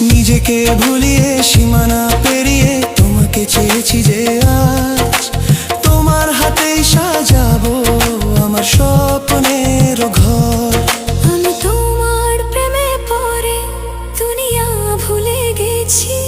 নিজেকে ভুলিয়ে সীমানা পেরিয়ে তোমাকে চেয়েছি যে আজ তোমার হাতেই সাজাবো আমার স্বপ্নের ঘর। আমি তোমার প্রেমে পড়ে দুনিয়া ভুলে গেছি।